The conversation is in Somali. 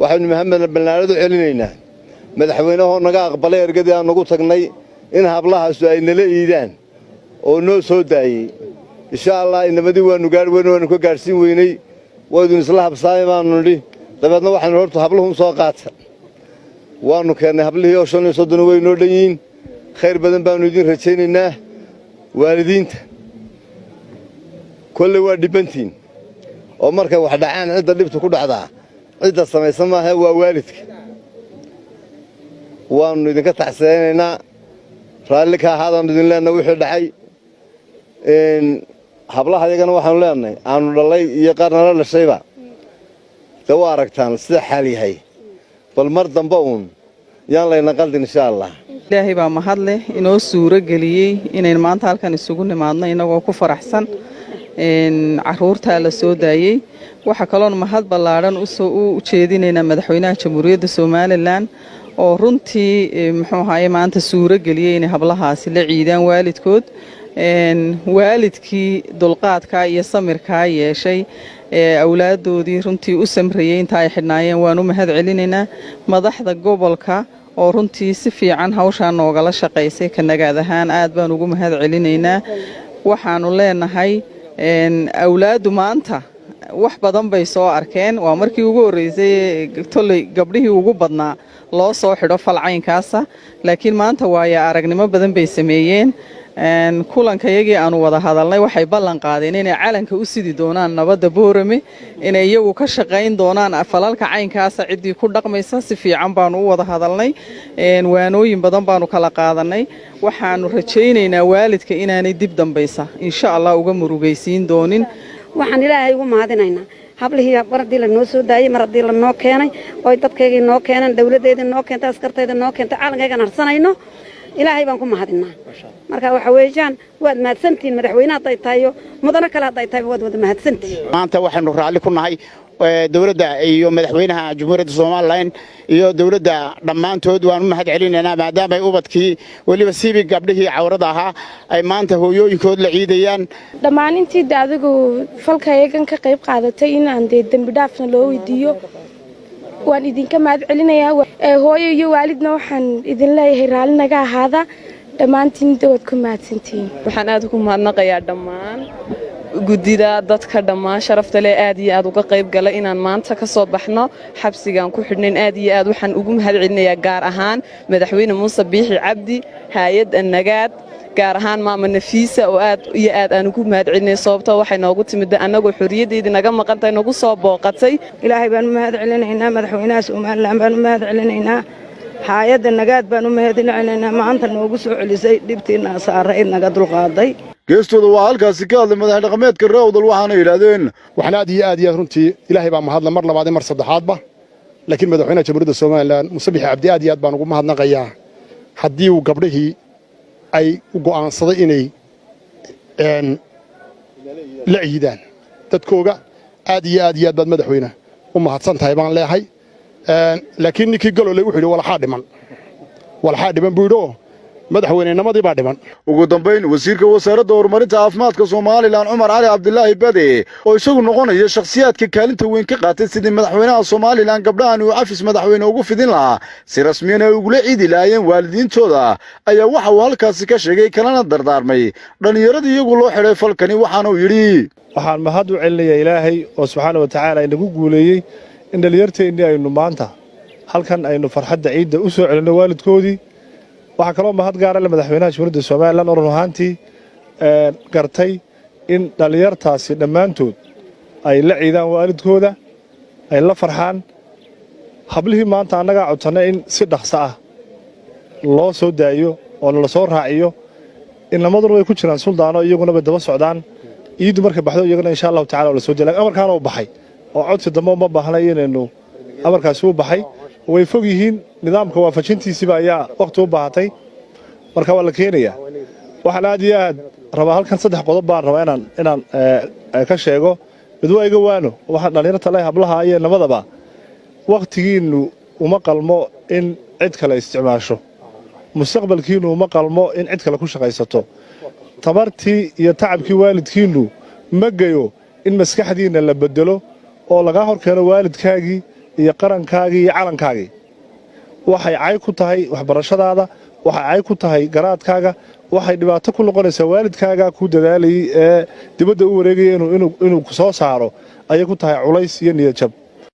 waxaanu Maxamed Balnaarado celinayna madaxweynaha naga aqbalay ergadii aan ugu tagnay in hablahaas ay nala iidaan oo noo soo daayay insha Allah inamadi waanu ka gaarsiin weynay waadun isla habsaamay baanu nidhi dabeedna waxaanu horta habluhu soo qaata waanu keenay hablihii oo 35 way noo dhanyiin khayr badan baanu idin rajaynaynaa waalidiinta kulli waa dhibantiin oo markay wax dhacaan cid dhibta ku dhacdaa cid samaysan maaha waa waalidka waanu idinka taxseenaynaa raalli ka ahaadaan idin leenahay wixii dhacay hablaha iyagana waxaanu leenahay aanu dhalay iyo qarna la dhashayba taw aragtaan sida xal yahay bal mar dambe yaan layna qaldin insha Allah ilaahay baa mahad leh inoo suuro galiyay inaan maanta halkan isugu nimaadno inagoo ku faraxsan caruurta la soo daayay waxa kale oo mahad ballaaran u jeedinaynaa madaxweynaha Jamhuuriyadda Soomaaliland oo runtii muxuu ahaayay maanta suuro galiyay in hablahaasi la ciidaan waalidkood waalidkii dulqaadka iyo samirka yeeshay awlaadoodii runtii u samreeyay inta ay xidhnaayeen waan u mahad celinaynaa madaxda gobolka oo runtii si fiican hawsha noogala shaqeysay ka nagaad ahaan aad baan ugu mahad celinaynaa waxaanu leenahay awlaadu maanta wax badan bay soo arkeen waa markii ugu horeysay tolay gabdhihii ugu badnaa loo soo xidho falcaynkaasa laakiin maanta waaya aragnimo badan bay sameeyeen kulankayagii aanu wada hadalnay waxay ballan qaadeen inay calanka u sidi doonaan nabadda Boorame inay iyagu ka shaqayn doonaan falalka caynkaasa cidii ku dhaqmaysa si fiican baanu u wada hadalnay waanooyin badan baanu kala qaadanay waxaanu rajaynaynaa waalidka inaanay dib dambaysa insha Allah uga murugaysiin doonin waxaan ilaahay ugu mahadinaynaa hablihii baradii la noo soo daayay maradii la noo keenay oo dadkeygii noo keenan dawladeedii noo keentay askarteeda noo keentay calankayga narsanayno ilaahay baan ku mahadinaa marka waxa weeyaan waad mahadsantiin madaxweynaha haday tahay mudana kale haday tahay waad wada mahadsantiin maanta waxaanu raalli ku nahay dawladda iyo madaxweynaha Jamhuuriyadda Soomaaliland iyo dawladda dhamaantood waan u mahad celinaynaa maadaama ay ubadkii waliba siibi gabdhihii cawrada ahaa ay maanta hooyooyinkood la ciidayaan dhamaanintii adigu falkayagan ka qayb qaadatay in aan dambi dhaafna loo weydiiyo waan idinka mahad celinayaa hooyo iyo waalidna waxaan idin leeyahay raalli naga ahaada dhamaantiin dood ku mahadsantiin waxaan aad ku mahadnaqayaa dhammaan gudida dadka dhammaan sharafta leh aad iyo aad uga qayb galay inaan maanta ka soo baxno xabsigan ku xidhnayn aad iyo aad waxaan ugu mahad celinayaa gaar ahaan madaxweyne Muuse Biixi Cabdi hay'adda nagaad gaar ahaan maama Nafiisa oo aad iyo aad aan ugu mahad celinay sababtoo waxay noogu timid anagoo xuriyadeedii naga maqantay nagu soo booqatay ilaahay baan mahad celinaynaa madaxweynaha Soomaaliland baan mahad celinaynaa hay'adda nagaad baan mahad celinaynaa maanta noogu soo celisay dhibtiina saaray naga dulqaaday geestooda waa halkaasi ka hadlay madax dhaqameedka Raawdal waxaana yiraahdeen waxaan aad iyo runtii ilaahay baa mahadla mar labaad mar saddexaadba laakiin madaxweynaha Jamhuuriyadda Soomaaliland Muuse Biixi Cabdi aad iyo aad baan ugu mahadnaqayaa haddii uu gabdhihii ay u go'aansaday inay la ciidaan dadkooga aad iyo aad baad madaxweynaha u mahadsan tahay baan leeyahay laakiin ninkii galolay wuxuu yiri walaxa dhiman buudo madaxweynaanimadii baa dhiman ugu dambeyn wasiirka wasaaradda horumarinta caafimaadka Soomaaliland Umar Cali Cabdilaahi Bade oo isagu noqonaya shakhsiyaadka kaalinta weyn ka qaatay sidii madaxweynaha Soomaaliland gabdhahan uu afis madaxweyne ugu fidin lahaa si rasmi ah ugu ciidi laayeen waalidiintooda ayaa waxa uu halkaasi ka sheegay kalena dardaarmay dhalinyarada iyagu loo xidhay falkani waxaana uu yiri waxaan mahad u celinayaa Ilaahay oo Subxaanahu wa Ta'aala inagu guuleeyay in dhalinyarteennii aynu maanta halkan aynu farxadda ciidda u soo celino waalidkoodii waxa kale oo mahad gaar ah madaxweynaha Jamhuuriyadda Soomaaliland oo ruuxaantii gartay in dhalinyartaasi dhammaantood ay la ciidaan waalidkooda ay la farxaan hablihii maanta annaga codsanay in si dhaqso ah loo soo daayo oo la soo raaciyo in lamaduna way ku jiraan suldaano iyaguna bay daba socdaan ciidu markay baxdo iyaguna insha Allah Ta'ala la soo jeelay amarkaan oo baxay oo codsi dambe uma baahnay inaynu amarkaas u baxay way fog yihiin nidaamka waafajintiisiba ayaa waqti u baahatay marka waa la keenayaa waxaan aad iyo aad rabaa halkan saddex qodob baan rabaa inaan ka sheego mid waa iga waano waxaan dhalinyarta leh hablaha iyo nabadaba waqtigiinu uma qalmo in cid kale isticmaasho mustaqbalkiinu uma qalmo in cid kale ku shaqaysato tabartii iyo tacabkii waalidkiinu ma gayo in maskaxdiina la bedelo oo laga hor keeno waalidkaagii iyo qarankaagii iyo calankaagii waxay cay ku tahay waxbarashadaada waxay cay ku tahay garaadkaaga waxay dhibaato ku noqonaysaa waalidkaaga ku dadaalayay ee dibadda u wareegaya inuu ku soo saaro ayay ku tahay culays iyo niyad jab